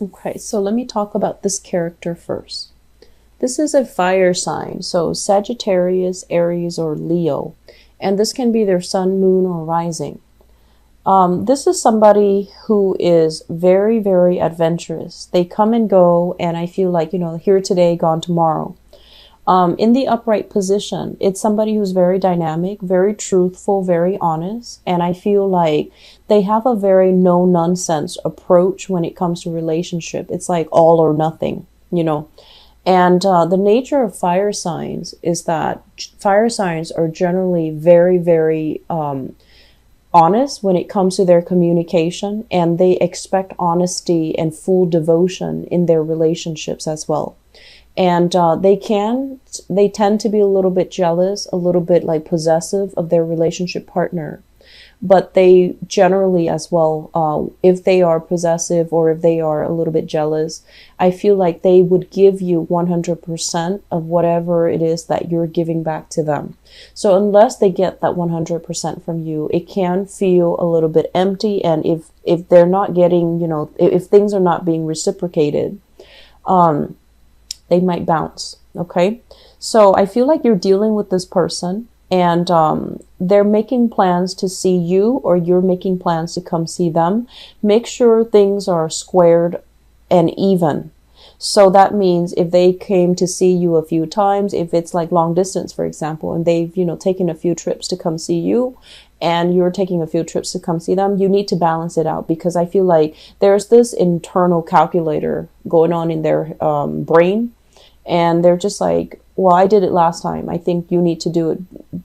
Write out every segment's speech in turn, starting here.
Okay, so let me talk about this character first. This is a fire sign, so Sagittarius, Aries, or Leo, and this can be their sun, moon, or rising. This is somebody who is very, very adventurous. They come and go, and I feel like, here today, gone tomorrow. In the upright position, it's somebody who's very dynamic, very truthful, very honest. And I feel like they have a very no nonsense approach when it comes to relationship. It's like all or nothing, And the nature of fire signs is that fire signs are generally very, very honest when it comes to their communication, and they expect honesty and full devotion in their relationships as well. And they tend to be a little bit jealous, a little bit like possessive of their relationship partner. But they generally as well, if they are possessive or if they are a little bit jealous, I feel like they would give you 100% of whatever it is that you're giving back to them. So unless they get that 100% from you, it can feel a little bit empty. And if they're not getting, if things are not being reciprocated, they might bounce. Okay. So I feel like you're dealing with this person, and they're making plans to see you, or you're making plans to come see them. Make sure things are squared and even. So that means if they came to see you a few times, if it's like long distance, for example, and they've, taken a few trips to come see you, and you're taking a few trips to come see them, you need to balance it out, because I feel like there's this internal calculator going on in their brain. And they're just like, well, I did it last time, I think you need to do it.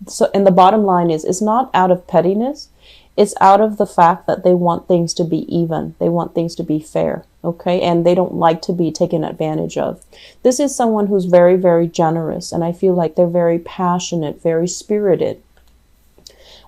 So, and the bottom line is, it's not out of pettiness. It's out of the fact that they want things to be even. They want things to be fair. Okay. And they don't like to be taken advantage of. This is someone who's very, very generous. And I feel like they're very passionate, very spirited.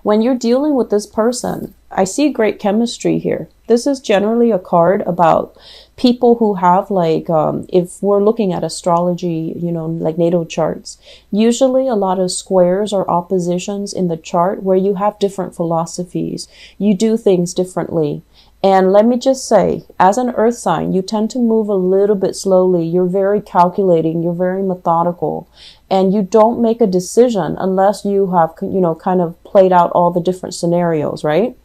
When you're dealing with this person, I see great chemistry here. This is generally a card about people who have if we're looking at astrology, like natal charts, usually a lot of squares or oppositions in the chart where you have different philosophies. You do things differently. And let me just say, as an earth sign, you tend to move a little bit slowly. You're very calculating. You're very methodical. And you don't make a decision unless you have, kind of played out all the different scenarios, right?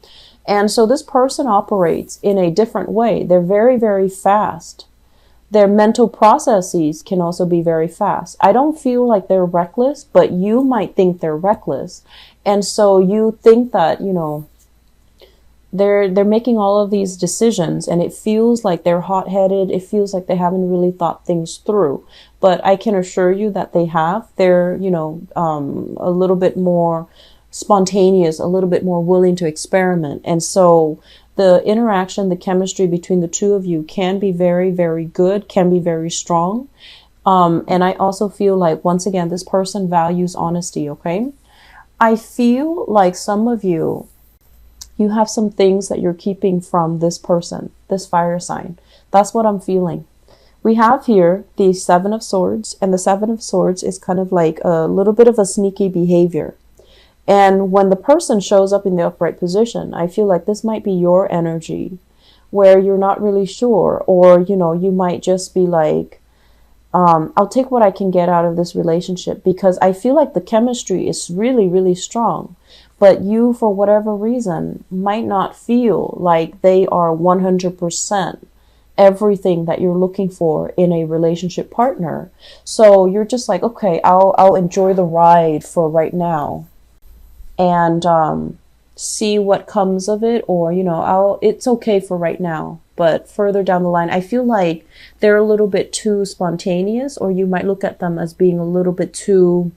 And so this person operates in a different way. They're very, very fast. Their mental processes can also be very fast. I don't feel like they're reckless, but you might think they're reckless. And so you think that, they're making all of these decisions, and it feels like they're hot-headed. It feels like they haven't really thought things through. But I can assure you that they have. They're, a little bit more spontaneous, a little bit more willing to experiment. And so the interaction, the chemistry between the two of you can be very, very good, can be very strong. And I also feel like, once again, this person values honesty. Okay. I feel like some of you have some things that you're keeping from this person, this fire sign. That's what I'm feeling. We have here the Seven of Swords, and the Seven of Swords is kind of like a little bit of a sneaky behavior. And when the person shows up in the upright position, I feel like this might be your energy where you're not really sure, or, you might just be like, I'll take what I can get out of this relationship, because I feel like the chemistry is really, really strong. But you, for whatever reason, might not feel like they are 100% everything that you're looking for in a relationship partner. So you're just like, okay, I'll enjoy the ride for right now, and see what comes of it, or it's okay for right now. But further down the line, I feel like they're a little bit too spontaneous, or you might look at them as being a little bit too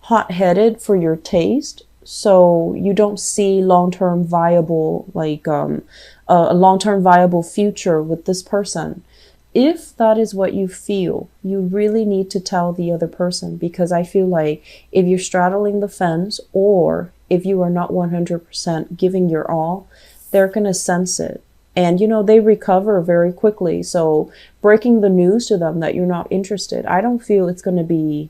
hot-headed for your taste. So you don't see long-term viable, a long-term viable future with this person. If that is what you feel, you really need to tell the other person, because I feel like if you're straddling the fence, or if you are not 100% giving your all, they're going to sense it. And, they recover very quickly. So breaking the news to them that you're not interested, I don't feel it's going to be,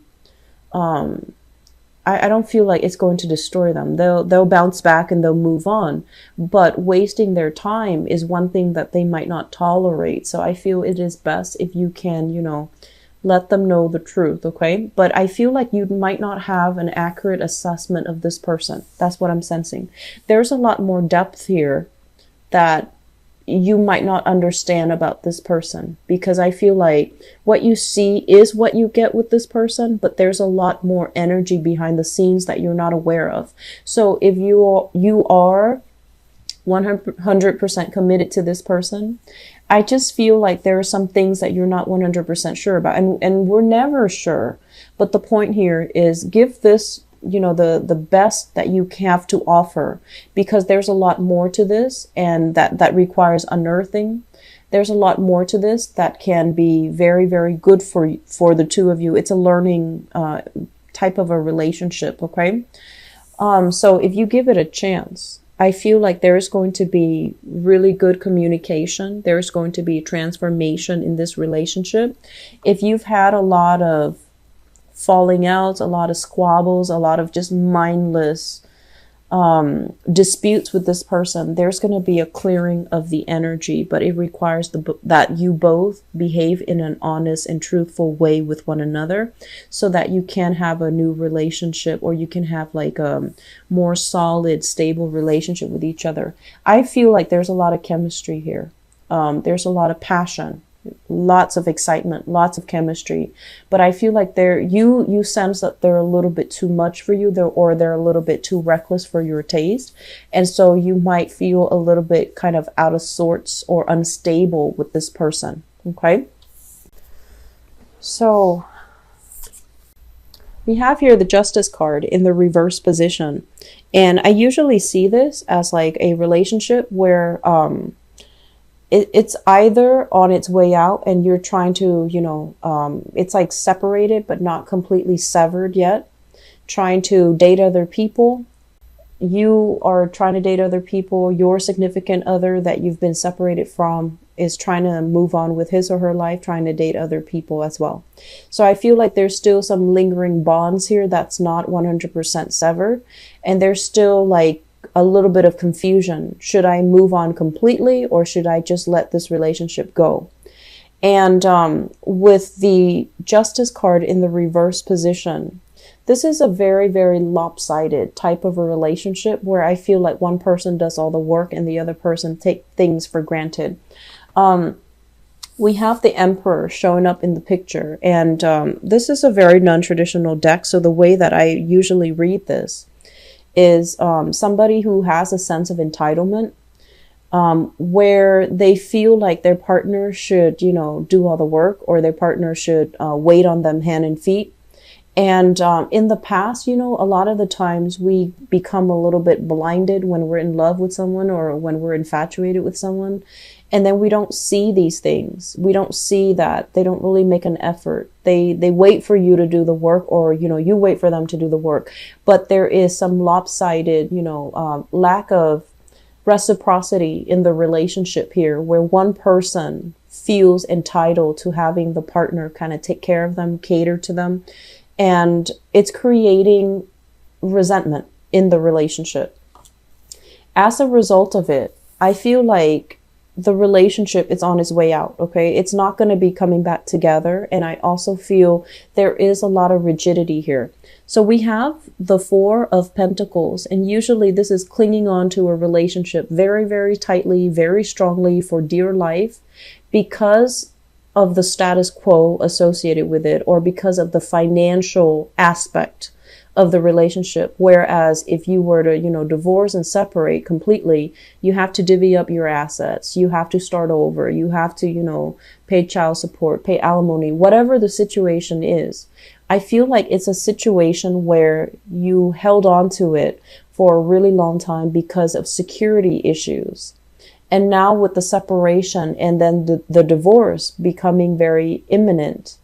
I don't feel like it's going to destroy them. They'll bounce back and they'll move on. But wasting their time is one thing that they might not tolerate. So I feel it is best if you can, let them know the truth, okay? But I feel like you might not have an accurate assessment of this person. That's what I'm sensing. There's a lot more depth here that you might not understand about this person, because I feel like what you see is what you get with this person, but there's a lot more energy behind the scenes that you're not aware of. So if you are 100% committed to this person, I just feel like there are some things that you're not 100% sure about, and we're never sure. But the point here is give this, the best that you have to offer, because there's a lot more to this, and that requires unearthing. There's a lot more to this that can be very, very good for the two of you. It's a learning type of a relationship, okay? So if you give it a chance, I feel like there's going to be really good communication. There's going to be transformation in this relationship. If you've had a lot of falling out, a lot of squabbles, a lot of just mindless disputes with this person, there's going to be a clearing of the energy, but it requires that you both behave in an honest and truthful way with one another, so that you can have a new relationship, or you can have like a more solid, stable relationship with each other. I feel like there's a lot of chemistry here. There's a lot of passion, lots of excitement, lots of chemistry, but I feel like you sense that they're a little bit too much for you, or they're a little bit too reckless for your taste, and so you might feel a little bit kind of out of sorts or unstable with this person, okay? So we have here the Justice card in the reverse position, and I usually see this as like a relationship where it's either on its way out and you're trying to, it's like separated but not completely severed yet, trying to date other people. You are trying to date other people. Your significant other that you've been separated from is trying to move on with his or her life, trying to date other people as well. So I feel like there's still some lingering bonds here that's not 100% severed, and there's still like a little bit of confusion. Should I move on completely, or should I just let this relationship go? And with the Justice card in the reverse position, this is a very, very lopsided type of a relationship where I feel like one person does all the work and the other person take things for granted. We have the Emperor showing up in the picture, and this is a very non-traditional deck. So the way that I usually read this is somebody who has a sense of entitlement, where they feel like their partner should, do all the work, or their partner should wait on them hand and feet. And in the past, a lot of the times we become a little bit blinded when we're in love with someone, or when we're infatuated with someone. And then we don't see these things. We don't see that they don't really make an effort. They wait for you to do the work, or, you wait for them to do the work. But there is some lopsided, lack of reciprocity in the relationship here, where one person feels entitled to having the partner kind of take care of them, cater to them. And it's creating resentment in the relationship. As a result of it, I feel like the relationship is on its way out, okay? It's not going to be coming back together. And I also feel there is a lot of rigidity here. So we have the Four of Pentacles, and usually this is clinging on to a relationship very, very tightly, very strongly for dear life, because of the status quo associated with it, or because of the financial aspect of the relationship. Whereas if you were to, divorce and separate completely, you have to divvy up your assets. You have to start over. You have to, pay child support, pay alimony, whatever the situation is. I feel like it's a situation where you held on to it for a really long time because of security issues. And now with the separation and then the divorce becoming very imminent,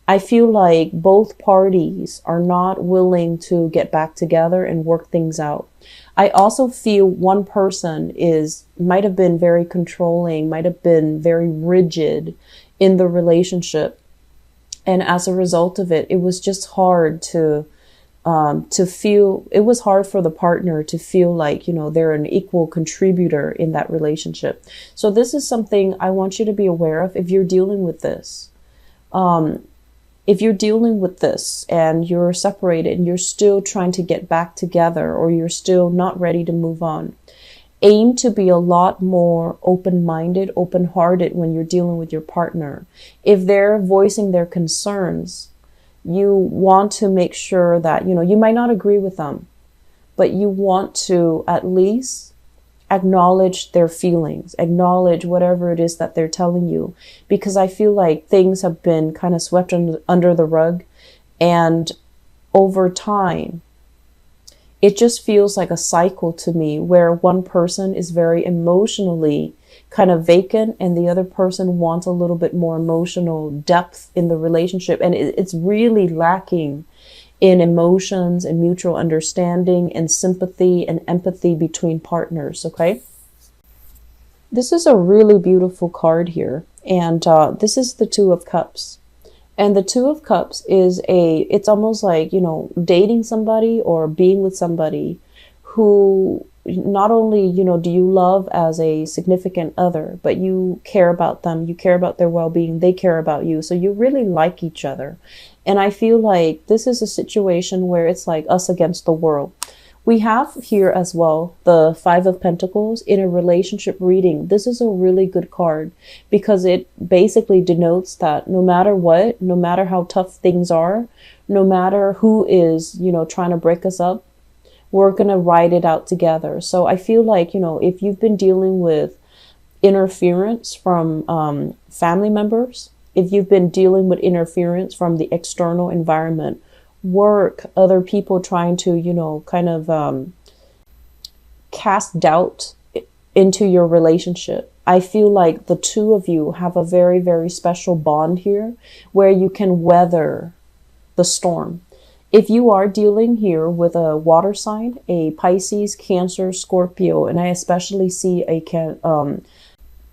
I feel like both parties are not willing to get back together and work things out. I also feel one person might have been very controlling, might have been very rigid in the relationship. And as a result of it, it was just hard to to feel, it was hard for the partner to feel like, they're an equal contributor in that relationship. So this is something I want you to be aware of if you're dealing with this. If you're dealing with this and you're separated and you're still trying to get back together, or you're still not ready to move on, aim to be a lot more open-minded, open-hearted when you're dealing with your partner. If they're voicing their concerns, you want to make sure that, you might not agree with them, but you want to at least acknowledge their feelings, acknowledge whatever it is that they're telling you, because I feel like things have been kind of swept under the rug, and over time, it just feels like a cycle to me where one person is very emotionally kind of vacant and the other person wants a little bit more emotional depth in the relationship. And it's really lacking in emotions and mutual understanding and sympathy and empathy between partners. Okay. This is a really beautiful card here. And this is the Two of Cups. And the Two of Cups is it's almost like, dating somebody or being with somebody who not only, do you love as a significant other, but you care about them, you care about their well-being, they care about you. So you really like each other. And I feel like this is a situation where it's like us against the world. We have here as well the Five of Pentacles in a relationship reading. This is a really good card because it basically denotes that no matter what, no matter how tough things are, no matter who is, trying to break us up, we're going to ride it out together. So I feel like, if you've been dealing with interference from family members, if you've been dealing with interference from the external environment, work, other people trying to, kind of cast doubt into your relationship, I feel like the two of you have a very, very special bond here where you can weather the storm. If you are dealing here with a water sign, a Pisces, Cancer, Scorpio, and I especially see a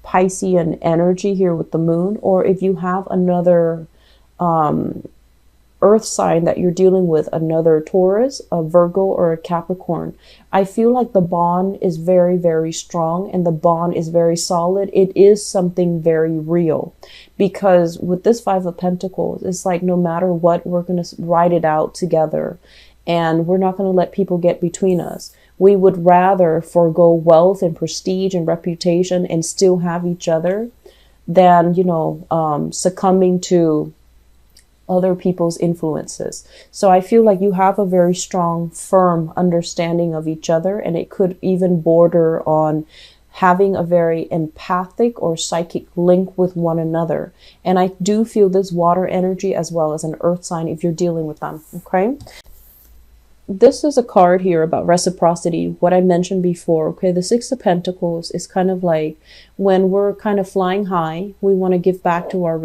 Piscean energy here with the moon, or if you have another earth sign that you're dealing with, another Taurus, a Virgo, or a Capricorn, I feel like the bond is very, very strong and the bond is very solid. It is something very real, because with this Five of Pentacles, it's like no matter what, we're going to ride it out together and we're not going to let people get between us. We would rather forego wealth and prestige and reputation and still have each other than, succumbing to other people's influences. So I feel like you have a very strong, firm understanding of each other, and it could even border on having a very empathic or psychic link with one another. And I do feel this water energy as well as an earth sign if you're dealing with them. Okay. This is a card here about reciprocity, what I mentioned before. Okay, the Six of Pentacles is kind of like when we're kind of flying high, we want to give back to our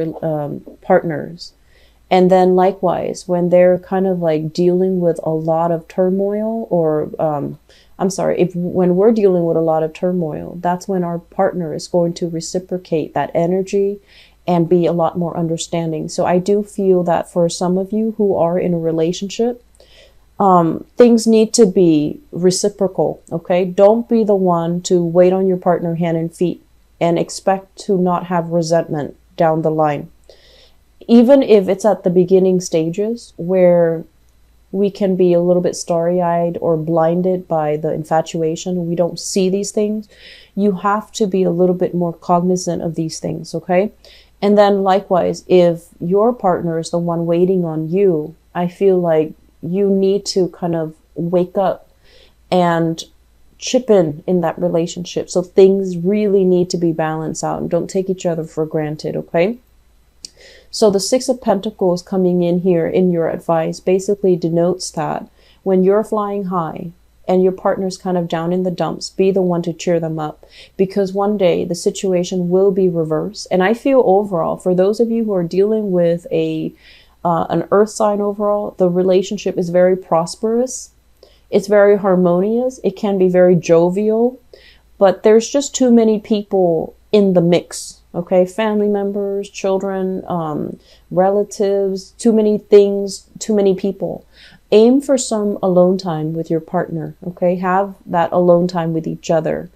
partners. And then likewise, when they're kind of like dealing with a lot of turmoil, or when we're dealing with a lot of turmoil, that's when our partner is going to reciprocate that energy and be a lot more understanding. So I do feel that for some of you who are in a relationship, things need to be reciprocal. Okay, don't be the one to wait on your partner hand and feet and expect to not have resentment down the line. Even if it's at the beginning stages where we can be a little bit starry-eyed or blinded by the infatuation, we don't see these things, you have to be a little bit more cognizant of these things, okay? And then likewise, if your partner is the one waiting on you, I feel like you need to kind of wake up and chip in that relationship. So things really need to be balanced out and don't take each other for granted, okay? So the Six of Pentacles coming in here in your advice basically denotes that when you're flying high and your partner's kind of down in the dumps, be the one to cheer them up, because one day the situation will be reversed. And I feel overall, for those of you who are dealing with an earth sign overall, the relationship is very prosperous. It's very harmonious. It can be very jovial, but there's just too many people in the mix. Okay, family members, children, relatives, too many things, too many people. Aim for some alone time with your partner, okay? Have that alone time with each other.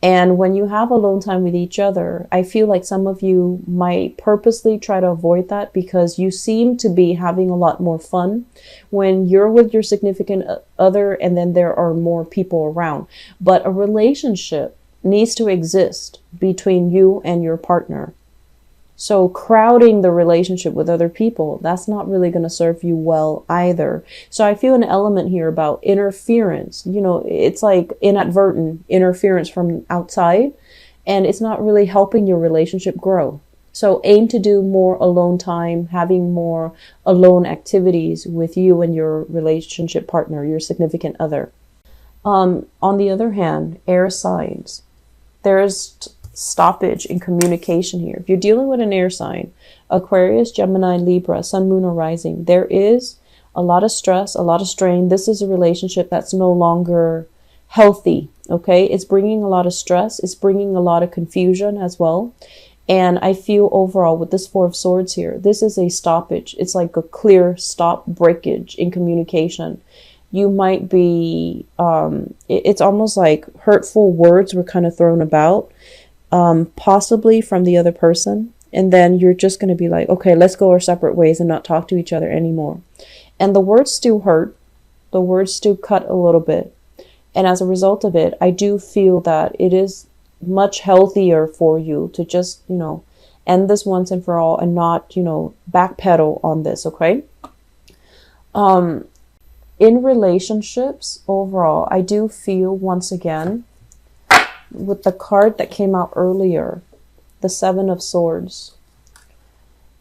And when you have alone time with each other, I feel like some of you might purposely try to avoid that because you seem to be having a lot more fun when you're with your significant other and then there are more people around. But a relationship needs to exist between you and your partner. So crowding the relationship with other people, that's not really going to serve you well either. So I feel an element here about interference. You know, it's like inadvertent interference from outside, and it's not really helping your relationship grow. So aim to do more alone time, having more alone activities with you and your relationship partner, your significant other. On the other hand, air signs. There's stoppage in communication here. If you're dealing with an air sign, Aquarius, Gemini, Libra, Sun, Moon, or Rising, there is a lot of stress, a lot of strain. This is a relationship that's no longer healthy, okay? It's bringing a lot of stress. It's bringing a lot of confusion as well. And I feel overall with this Four of Swords here, this is a stoppage. It's like a clear stop breakage in communication. You might be, it's almost like hurtful words were kind of thrown about, possibly from the other person. And then you're just going to be like, okay, let's go our separate ways and not talk to each other anymore. And the words still hurt. The words still cut a little bit. And as a result of it, I do feel that it is much healthier for you to just, you know, end this once and for all and not, you know, backpedal on this, okay? In relationships overall, I do feel once again, with the card that came out earlier, the Seven of Swords,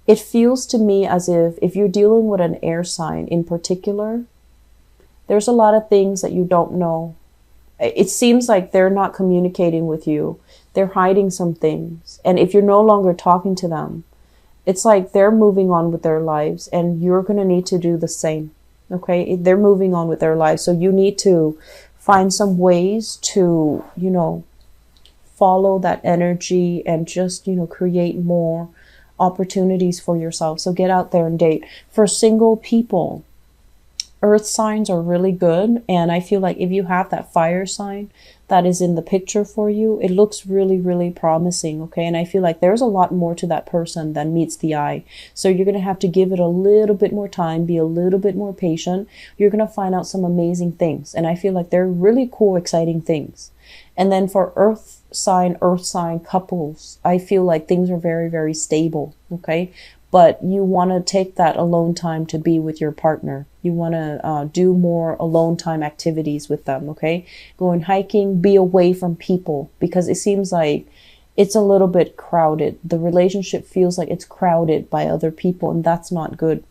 it feels to me as if you're dealing with an air sign in particular, there's a lot of things that you don't know. It seems like they're not communicating with you. They're hiding some things. And if you're no longer talking to them, it's like they're moving on with their lives and you're going to need to do the same. Okay? They're moving on with their lives. So you need to find some ways to, you know, follow that energy and just, you know, create more opportunities for yourself. So get out there and date. For single people, earth signs are really good. And I feel like if you have that fire sign that is in the picture for you, it looks really, really promising. Okay. And I feel like there's a lot more to that person than meets the eye. So you're going to have to give it a little bit more time, be a little bit more patient. You're going to find out some amazing things. And I feel like they're really cool, exciting things. And then for earth sign couples, I feel like things are very, very stable. Okay. But you want to take that alone time to be with your partner. You want to do more alone time activities with them, okay? Going hiking, be away from people, because it seems like it's a little bit crowded. The relationship feels like it's crowded by other people, and that's not good.